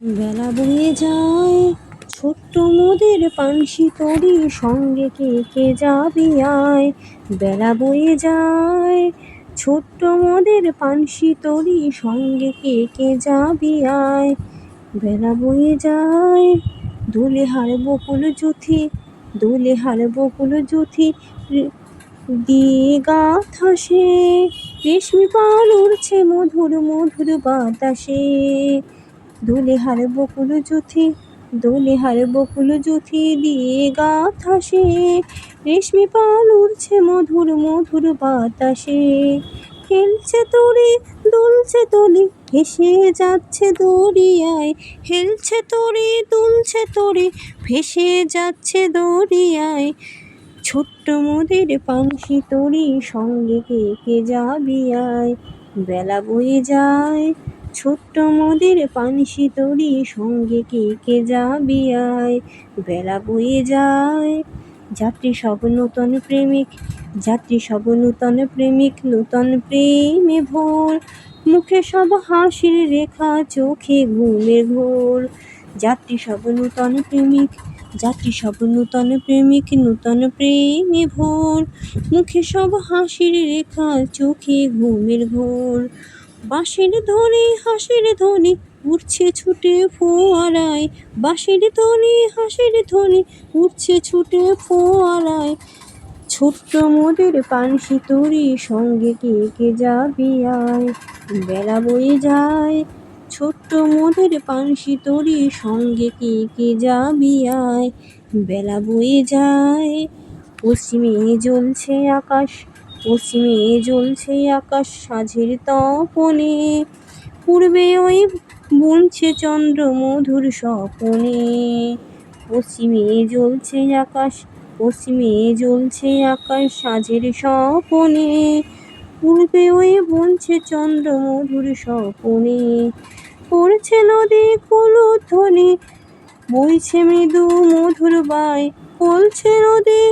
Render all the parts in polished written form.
বেলা বয়ে যায় ছোট্ট মোদের পানসি তরি, সঙ্গে কে কে যাবি আয়। বেলা বয়ে যায় ছোট্ট মোদের পানসি তরি, সঙ্গে কে কে যাবি আয়। বেলা বয়ে যায় দোলে হার বকুল জুথি, দোলে হার বকুল জুথি দিয়ে গাথা সে, রেশমি পাল উড়ছে মধুর মধুর বাতাসে। দোলে হার বকুল জুথি, দোলে হার বকুল জুথি দিয়ে গাথা সে, রেশমি পাল উড়ছে মধুর মধুর বাতাসে। হেলছে তরি দুলছে তলি, ভেসে যাচ্ছে দরিয়ায়। হেলছে তরি দুলছে তরি, ভেসে যাচ্ছে দরিয়ায়। ছোট্ট মোদের পানসি তরি, সঙ্গে কে কে যাবি আয়। বেলা বয়ে যায় ছোট্ট মোদের পানসি তরি, সঙ্গে কে কে যাবি আয়। বেলা বয়ে যায় যাত্রী সব নূতন প্রেমিক, যাত্রী সব নূতন প্রেমিক, নূতন প্রেমে ভোর। মুখে সব হাসির রেখা, চোখে ঘুমের ঘোর। যাত্রী সব নূতন প্রেমিক, যাত্রী সব নূতন প্রেমিক, নূতন প্রেমে ভোর। মুখে সব হাসির রেখা, চোখে ঘুমের ঘোর। বাঁশির ধ্বনি হাসির ধ্বনি, উঠছে ছুটে ফোয়ারায়। বাঁশির ধ্বনি হাসির ধ্বনি, উঠছে ছুটে ফোয়ারায়। ছোট্ট মোদের পানসি তরি, সঙ্গে কে কে যাবি আয়। বেলা বয়ে যায় ছোট্ট মোদের পানসি তরি, সঙ্গে কে কে যাবি আয়। বেলা বয়ে যায় পশ্চিমে জ্বলছে আকাশ, পশ্চিমে জ্বলছে আকাশ সাঁঝের তপনে। পূর্বে ওই বুনছে চন্দ্র মধুর স্বপনে। পশ্চিমে জ্বলছে আকাশ, পশ্চিমে জ্বলছে আকাশ সাঁঝের স্বপনে। পূর্বে ওই বুনছে চন্দ্র মধুর স্বপনে। পড়ছে নদী কলধ্বনি, বইছে মৃদু মধুর বায়। পড়ছে নদী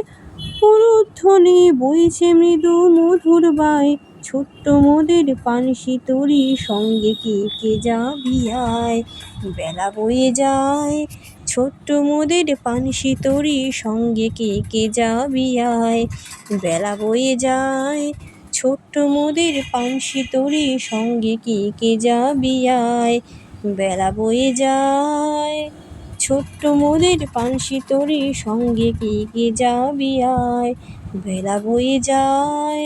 কলধ্বনি, বইছে মৃদু মধুর বায়। ছোট্ট মোদের পানসি তরি, সঙ্গে কে কে যাবি আয়। বেলা বয়ে যায় ছোট্ট মোদের পানসি তরি, সঙ্গে কে কে যাবি আয়। বেলা বয়ে যায় ছোট্ট মোদের পানসি তরি, সঙ্গে কে কে যাবি আয়। বেলা বয়ে যায় ছোট্ট মোদের পানসি তরি, সঙ্গে কে কে যাবি আয়। বেলা বয়ে যায়।